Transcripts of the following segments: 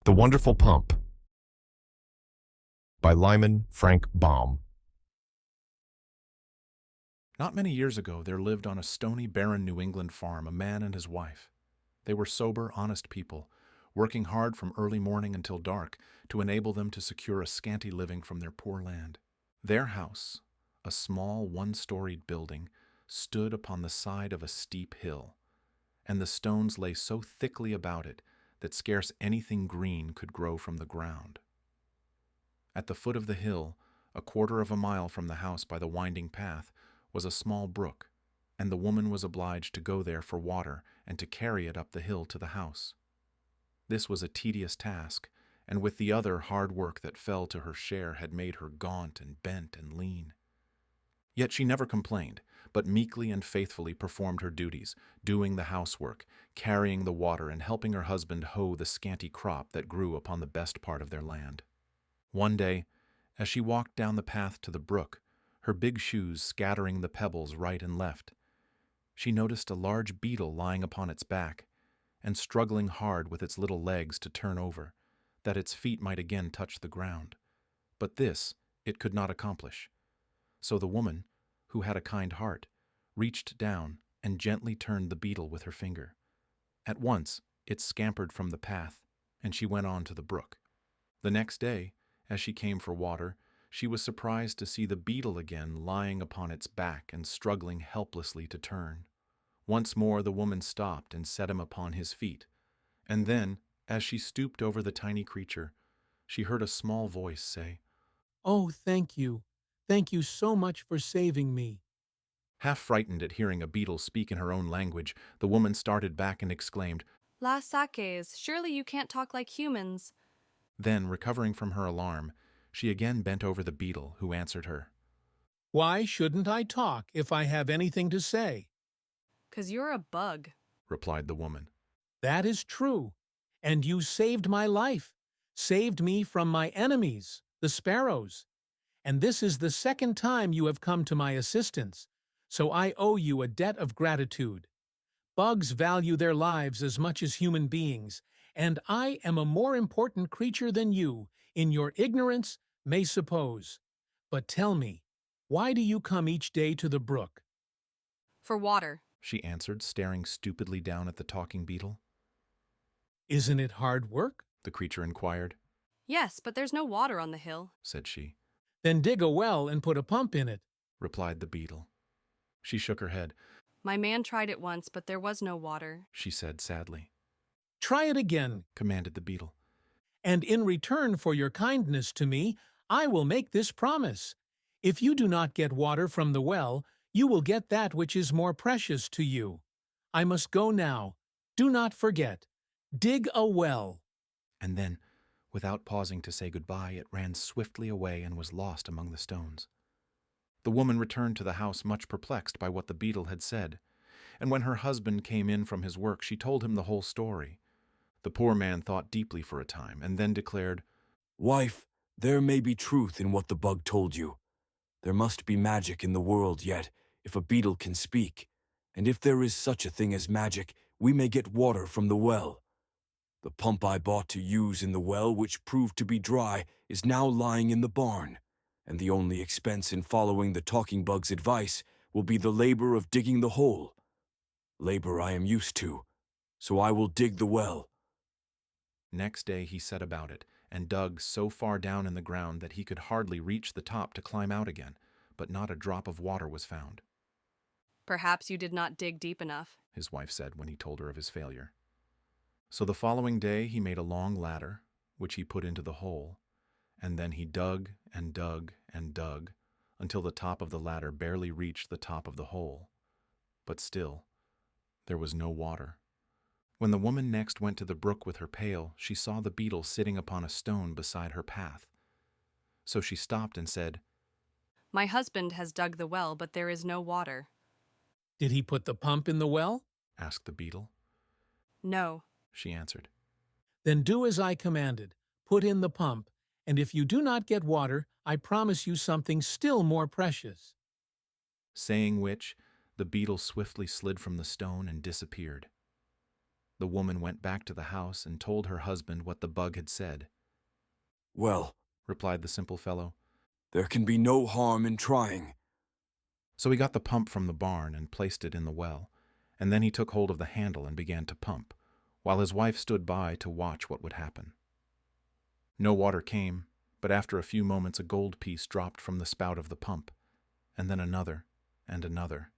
The Wonderful Pump by Lyman Frank Baum. Not many years ago, there lived on a stony, barren New England farm a man and his wife. They were sober, honest people, working hard from early morning until dark to enable them to secure a scanty living from their poor land. Their house, a small one-storied building, stood upon the side of a steep hill, and the stones lay so thickly about it that scarce anything green could grow from the ground. At the foot of the hill, a quarter of a mile from the house by the winding path, was a small brook, and the woman was obliged to go there for water and to carry it up the hill to the house. This was a tedious task, and with the other hard work that fell to her share had made her gaunt and bent and lean. Yet she never complained, but meekly and faithfully performed her duties, doing the housework, carrying the water, and helping her husband hoe the scanty crop that grew upon the best part of their land. One day, as she walked down the path to the brook, her big shoes scattering the pebbles right and left, she noticed a large beetle lying upon its back, and struggling hard with its little legs to turn over, that its feet might again touch the ground. But this it could not accomplish. So the woman, who had a kind heart, reached down and gently turned the beetle with her finger. At once it scampered from the path, and she went on to the brook. The next day, as she came for water, she was surprised to see the beetle again lying upon its back and struggling helplessly to turn. Once more the woman stopped and set him upon his feet, and then, as she stooped over the tiny creature, she heard a small voice say, "Oh, thank you. Thank you so much for saving me." Half frightened at hearing a beetle speak in her own language, the woman started back and exclaimed, Las Sakes, surely you can't talk like humans. Then, recovering from her alarm, she again bent over the beetle, who answered her. Why shouldn't I talk if I have anything to say? 'Cause you're a bug. Replied the woman. That is true. And you saved my life, saved me from my enemies, the sparrows. And this is the second time you have come to my assistance, so I owe you a debt of gratitude. Bugs value their lives as much as human beings, and I am a more important creature than you, in your ignorance, may suppose. But tell me, why do you come each day to the brook? For water. She answered, staring stupidly down at the talking beetle. Isn't it hard work? The creature inquired. Yes, but there's no water on the hill. Said she. Then dig a well and put a pump in it, Replied the beetle. She shook her head. My man tried it once, but there was no water. She said sadly. Try it again, Commanded the beetle. and in return for your kindness to me, I will make this promise. If you do not get water from the well, you will get that which is more precious to you. I must go now. Do not forget. Dig a well. And then, without pausing to say goodbye, it ran swiftly away and was lost among the stones. The woman returned to the house much perplexed by what the beetle had said, and when her husband came in from his work, she told him the whole story. The poor man thought deeply for a time, and then declared, Wife, there may be truth in what the bug told you. There must be magic in the world yet, if a beetle can speak, and if there is such a thing as magic, we may get water from the well. The pump I bought to use in the well, which proved to be dry, is now lying in the barn, and the only expense in following the talking bug's advice will be the labor of digging the hole. Labor I am used to, so I will dig the well. Next day he set about it, and dug so far down in the ground that he could hardly reach the top to climb out again, but not a drop of water was found. Perhaps you did not dig deep enough. His wife said when he told her of his failure. So the following day he made a long ladder, which he put into the hole, and then he dug and dug and dug, until the top of the ladder barely reached the top of the hole. But still, there was no water. When the woman next went to the brook with her pail, she saw the beetle sitting upon a stone beside her path. So she stopped and said, My husband has dug the well, but there is no water. Did he put the pump in the well? Asked the beetle. No. She answered. Then do as I commanded. Put in the pump, and if you do not get water, I promise you something still more precious. Saying which, the beetle swiftly slid from the stone and disappeared. The woman went back to the house and told her husband what the bug had said. "Well," replied the simple fellow, "there can be no harm in trying." so he got the pump from the barn and placed it in the well, and then he took hold of the handle and began to pump, while his wife stood by to watch what would happen. No water came, but after a few moments a gold piece dropped from the spout of the pump, and then another and another,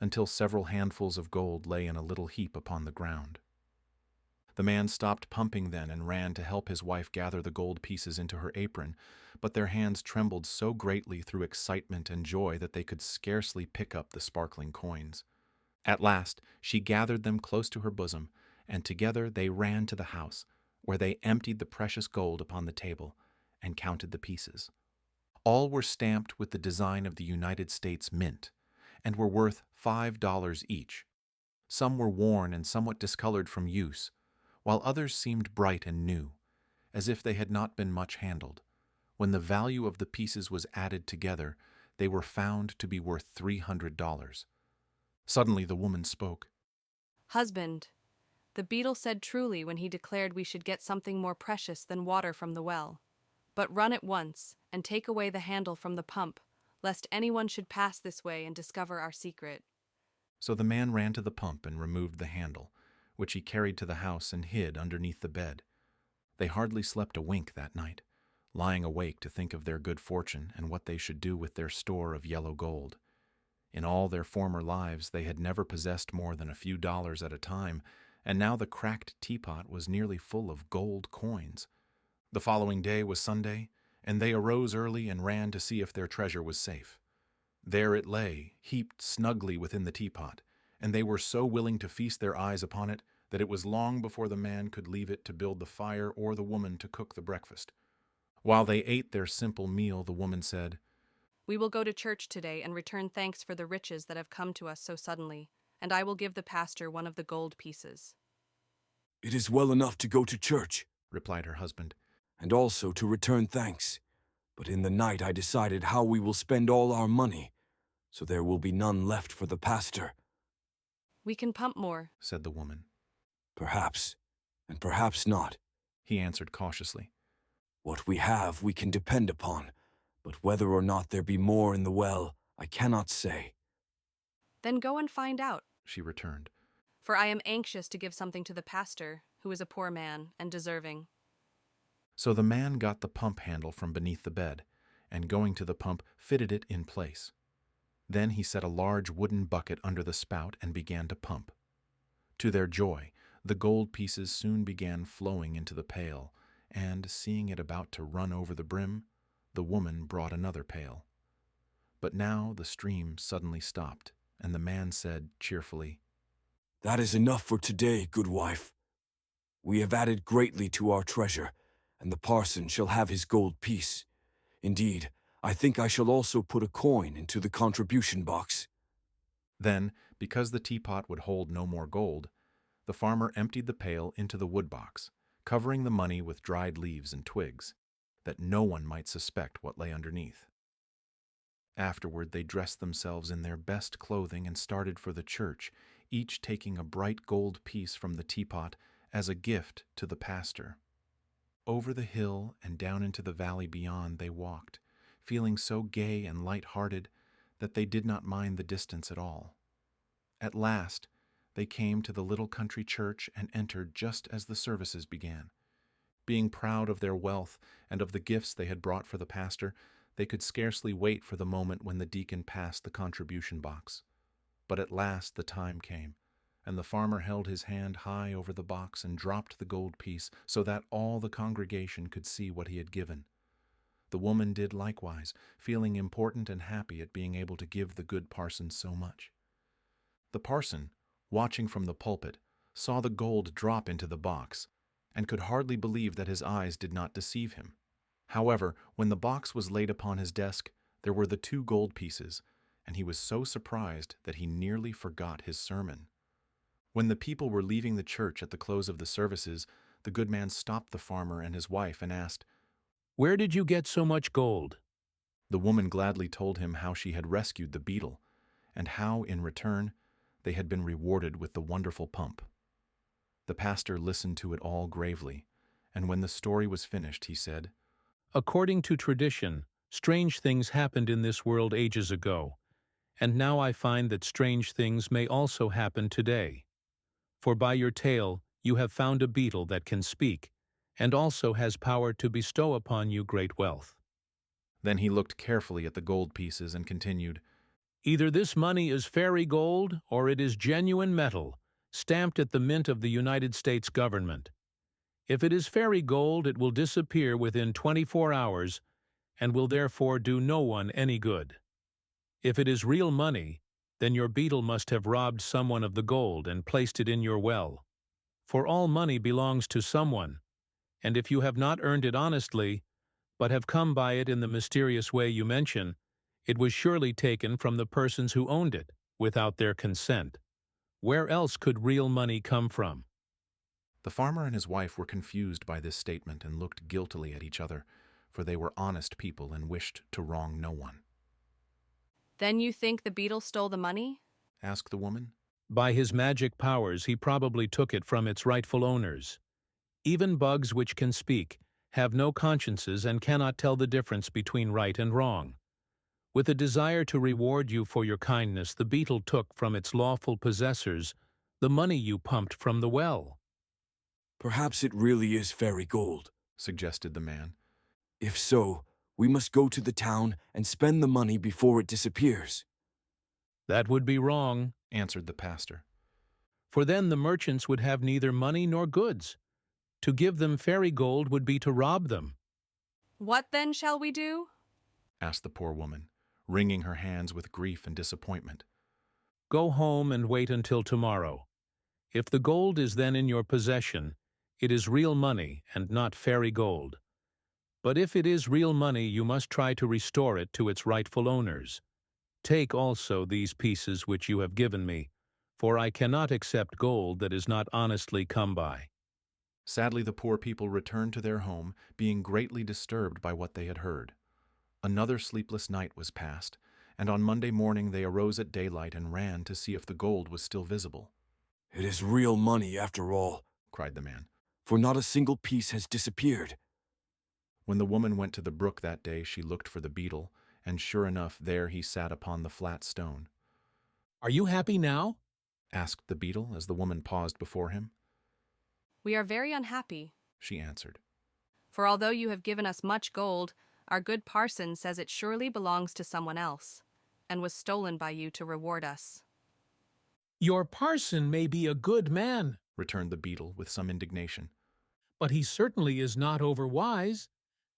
until several handfuls of gold lay in a little heap upon the ground. The man stopped pumping then and ran to help his wife gather the gold pieces into her apron, but their hands trembled so greatly through excitement and joy that they could scarcely pick up the sparkling coins. At last she gathered them close to her bosom, and together they ran to the house, where they emptied the precious gold upon the table and counted the pieces. All were stamped with the design of the United States Mint, and were worth $5 each. Some were worn and somewhat discolored from use, while others seemed bright and new, as if they had not been much handled. When the value of the pieces was added together, they were found to be worth $300. Suddenly the woman spoke. Husband, the beetle said truly when he declared we should get something more precious than water from the well. But run at once, and take away the handle from the pump, lest anyone should pass this way and discover our secret. So the man ran to the pump and removed the handle, which he carried to the house and hid underneath the bed. They hardly slept a wink that night, lying awake to think of their good fortune and what they should do with their store of yellow gold. In all their former lives they had never possessed more than a few dollars at a time, and now the cracked teapot was nearly full of gold coins. The following day was Sunday, and they arose early and ran to see if their treasure was safe. There it lay, heaped snugly within the teapot, and they were so willing to feast their eyes upon it that it was long before the man could leave it to build the fire or the woman to cook the breakfast. While they ate their simple meal, the woman said, We will go to church today and return thanks for the riches that have come to us so suddenly, and I will give the pastor one of the gold pieces. "It is well enough to go to church," replied her husband, "and also to return thanks. But in the night I decided how we will spend all our money, so there will be none left for the pastor." We can pump more, said the woman. "Perhaps, and perhaps not. He answered cautiously. What we have we can depend upon, but whether or not there be more in the well, I cannot say." Then go and find out, she returned. For I am anxious to give something to the pastor, who is a poor man and deserving. So the man got the pump handle from beneath the bed, and going to the pump, fitted it in place. Then he set a large wooden bucket under the spout and began to pump. To their joy, the gold pieces soon began flowing into the pail, and, seeing it about to run over the brim, the woman brought another pail. But now the stream suddenly stopped, and the man said cheerfully, "That is enough for today, good wife. We have added greatly to our treasure, and the parson shall have his gold piece. Indeed, I think I shall also put a coin into the contribution box." Then, because the teapot would hold no more gold, the farmer emptied the pail into the wood box, covering the money with dried leaves and twigs, that no one might suspect what lay underneath. Afterward they dressed themselves in their best clothing and started for the church, each taking a bright gold piece from the teapot as a gift to the pastor. Over the hill and down into the valley beyond they walked, feeling so gay and light-hearted that they did not mind the distance at all. At last they came to the little country church and entered just as the services began. Being proud of their wealth and of the gifts they had brought for the pastor, they could scarcely wait for the moment when the deacon passed the contribution box. But at last the time came, and the farmer held his hand high over the box and dropped the gold piece so that all the congregation could see what he had given. The woman did likewise, feeling important and happy at being able to give the good parson so much. The parson, watching from the pulpit, saw the gold drop into the box, and could hardly believe that his eyes did not deceive him. However, when the box was laid upon his desk, there were the 2 gold pieces, and he was so surprised that he nearly forgot his sermon. When the people were leaving the church at the close of the services, the good man stopped the farmer and his wife and asked, Where did you get so much gold? The woman gladly told him how she had rescued the beetle, and how, in return, they had been rewarded with the wonderful pump. The pastor listened to it all gravely, and when the story was finished, he said, According to tradition, strange things happened in this world ages ago, and now I find that strange things may also happen today. For by your tale you have found a beetle that can speak, and also has power to bestow upon you great wealth. Then he looked carefully at the gold pieces and continued, Either this money is fairy gold or it is genuine metal, stamped at the mint of the United States government. If it is fairy gold, it will disappear within 24 hours and will therefore do no one any good. If it is real money, then your beetle must have robbed someone of the gold and placed it in your well. For all money belongs to someone, and if you have not earned it honestly, but have come by it in the mysterious way you mention, it was surely taken from the persons who owned it, without their consent. Where else could real money come from? The farmer and his wife were confused by this statement and looked guiltily at each other, for they were honest people and wished to wrong no one. Then you think the beetle stole the money? Asked the woman. By his magic powers, he probably took it from its rightful owners. Even bugs which can speak have no consciences and cannot tell the difference between right and wrong. With a desire to reward you for your kindness, the beetle took from its lawful possessors the money you pumped from the well. Perhaps it really is fairy gold, Suggested the man. If so, we must go to the town and spend the money before it disappears. That would be wrong, Answered the pastor. for then the merchants would have neither money nor goods. To give them fairy gold would be to rob them. What then shall we do? Asked the poor woman, wringing her hands with grief and disappointment. Go home and wait until tomorrow. If the gold is then in your possession, it is real money and not fairy gold. But if it is real money, you must try to restore it to its rightful owners. Take also these pieces which you have given me, for I cannot accept gold that is not honestly come by. Sadly, the poor people returned to their home, being greatly disturbed by what they had heard. Another sleepless night was passed, and on Monday morning they arose at daylight and ran to see if the gold was still visible. It is real money after all, Cried the man. for not a single piece has disappeared. When the woman went to the brook that day, she looked for the beetle, and sure enough, there he sat upon the flat stone. Are you happy now? Asked the beetle as the woman paused before him. We are very unhappy, She answered. for although you have given us much gold, our good parson says it surely belongs to someone else, and was stolen by you to reward us. Your parson may be a good man, Returned the beetle with some indignation. but he certainly is not overwise.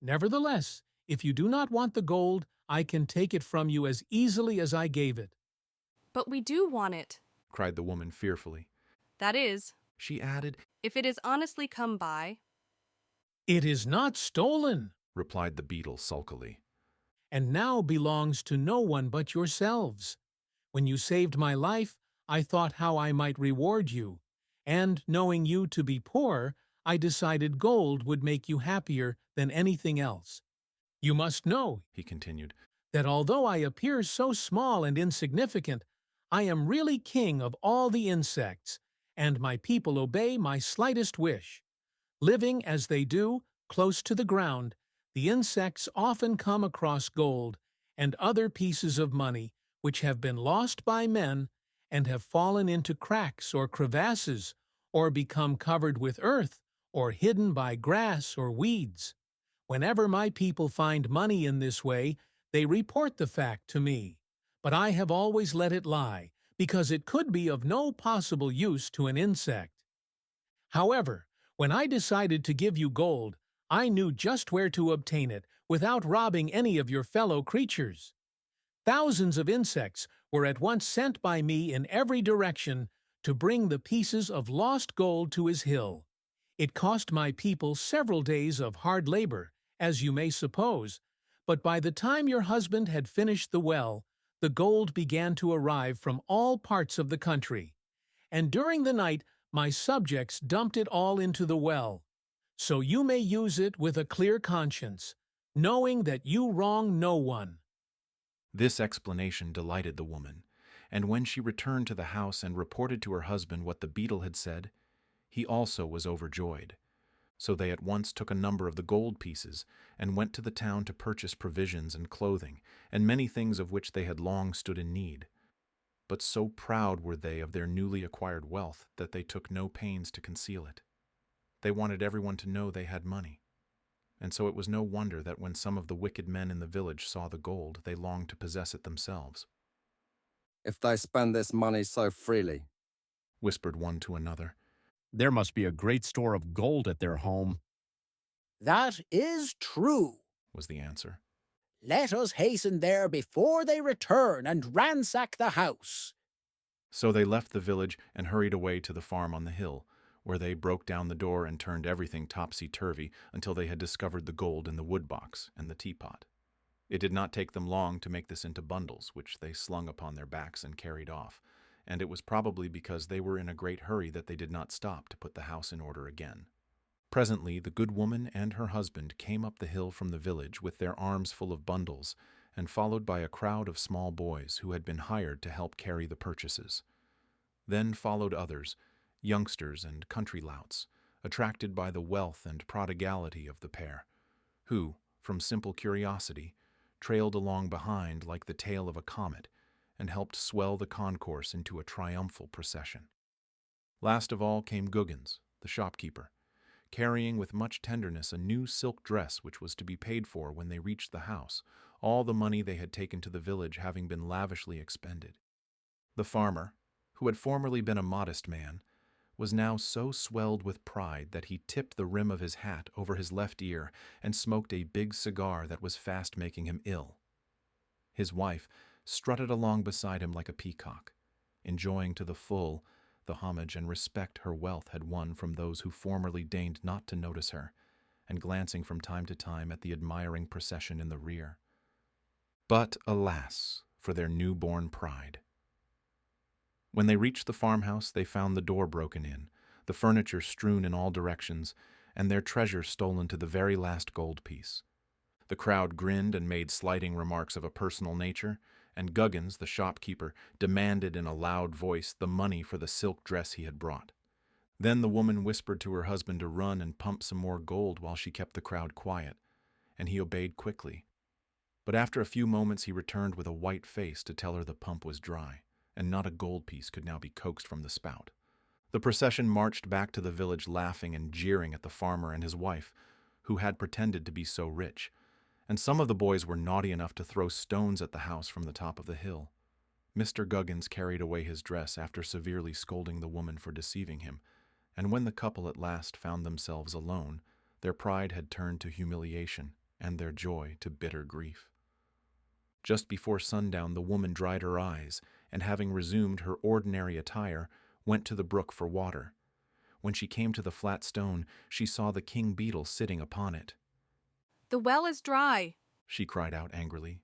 Nevertheless, if you do not want the gold, I can take it from you as easily as I gave it. But we do want it. Cried the woman fearfully. That is, She added, if it is honestly come by. It is not stolen, replied the beetle sulkily. and now belongs to no one but yourselves. When you saved my life, I thought how I might reward you, and knowing you to be poor, I decided gold would make you happier than anything else. You must know, He continued, that although I appear so small and insignificant, I am really king of all the insects, and my people obey my slightest wish. Living as they do, close to the ground, the insects often come across gold and other pieces of money which have been lost by men and have fallen into cracks or crevasses, or become covered with earth, or hidden by grass or weeds. Whenever my people find money in this way, they report the fact to me. But I have always let it lie, because it could be of no possible use to an insect. However, when I decided to give you gold, I knew just where to obtain it without robbing any of your fellow creatures. Thousands of insects were at once sent by me in every direction to bring the pieces of lost gold to his hill. It cost my people several days of hard labor, as you may suppose, but by the time your husband had finished the well, the gold began to arrive from all parts of the country. And during the night, my subjects dumped it all into the well. So you may use it with a clear conscience, knowing that you wrong no one. This explanation delighted the woman, and when she returned to the house and reported to her husband what the beetle had said, He also was overjoyed. So they at once took a number of the gold pieces and went to the town to purchase provisions and clothing, and many things of which they had long stood in need. But so proud were they of their newly acquired wealth that they took no pains to conceal it. They wanted everyone to know they had money. And so it was no wonder that when some of the wicked men in the village saw the gold, they longed to possess it themselves. If they spend this money so freely, Whispered one to another. There must be a great store of gold at their home. That is true. Was the answer. Let us hasten there before they return and ransack the house. So they left the village and hurried away to the farm on the hill, where they broke down the door and turned everything topsy-turvy until they had discovered the gold in the wood box and the teapot. It did not take them long to make this into bundles, which they slung upon their backs and carried off, and it was probably because they were in a great hurry that they did not stop to put the house in order again. Presently the good woman and her husband came up the hill from the village with their arms full of bundles, and followed by a crowd of small boys who had been hired to help carry the purchases. Then followed others, youngsters and country louts, attracted by the wealth and prodigality of the pair, who, from simple curiosity, trailed along behind like the tail of a comet, and helped swell the concourse into a triumphal procession. Last of all came Guggins, the shopkeeper, carrying with much tenderness a new silk dress which was to be paid for when they reached the house, all the money they had taken to the village having been lavishly expended. The farmer, who had formerly been a modest man, was now so swelled with pride that he tipped the rim of his hat over his left ear and smoked a big cigar that was fast making him ill. His wife strutted along beside him like a peacock, enjoying to the full the homage and respect her wealth had won from those who formerly deigned not to notice her, and glancing from time to time at the admiring procession in the rear. But alas, for their new-born pride! When they reached the farmhouse, they found the door broken in, the furniture strewn in all directions, and their treasure stolen to the very last gold piece. The crowd grinned and made slighting remarks of a personal nature, and Guggins, the shopkeeper, demanded in a loud voice the money for the silk dress he had brought. Then the woman whispered to her husband to run and pump some more gold while she kept the crowd quiet, and he obeyed quickly. But after a few moments he returned with a white face to tell her the pump was dry, and not a gold piece could now be coaxed from the spout. The procession marched back to the village laughing and jeering at the farmer and his wife, who had pretended to be so rich, and some of the boys were naughty enough to throw stones at the house from the top of the hill. Mr. Guggins carried away his dress after severely scolding the woman for deceiving him, and when the couple at last found themselves alone, their pride had turned to humiliation and their joy to bitter grief. Just before sundown the woman dried her eyes, and having resumed her ordinary attire, went to the brook for water. When she came to the flat stone, she saw the king beetle sitting upon it. The well is dry, She cried out angrily.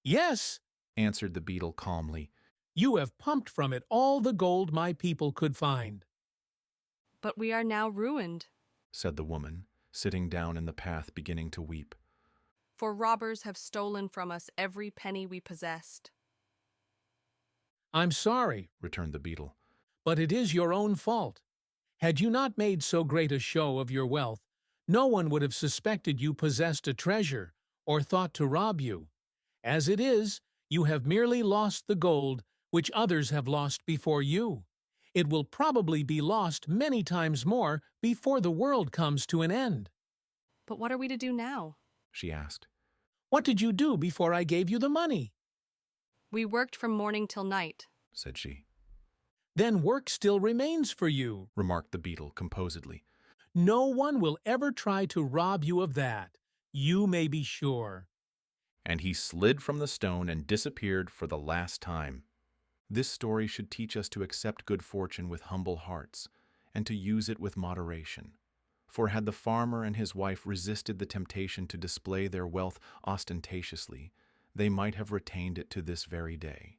Yes, Answered the beetle calmly. you have pumped from it all the gold my people could find. but we are now ruined, Said the woman, sitting down in the path beginning to weep. for robbers have stolen from us every penny we possessed. I'm sorry, Returned the beetle. but it is your own fault. Had you not made so great a show of your wealth, no one would have suspected you possessed a treasure or thought to rob you. As it is, you have merely lost the gold which others have lost before you. It will probably be lost many times more before the world comes to an end. But what are we to do now? She asked. What did you do before I gave you the money? We worked from morning till night. Said she. Then work still remains for you. Remarked the beetle composedly. No one will ever try to rob you of that. You may be sure. And he slid from the stone and disappeared for the last time. This story should teach us to accept good fortune with humble hearts, and to use it with moderation. For had the farmer and his wife resisted the temptation to display their wealth ostentatiously, they might have retained it to this very day.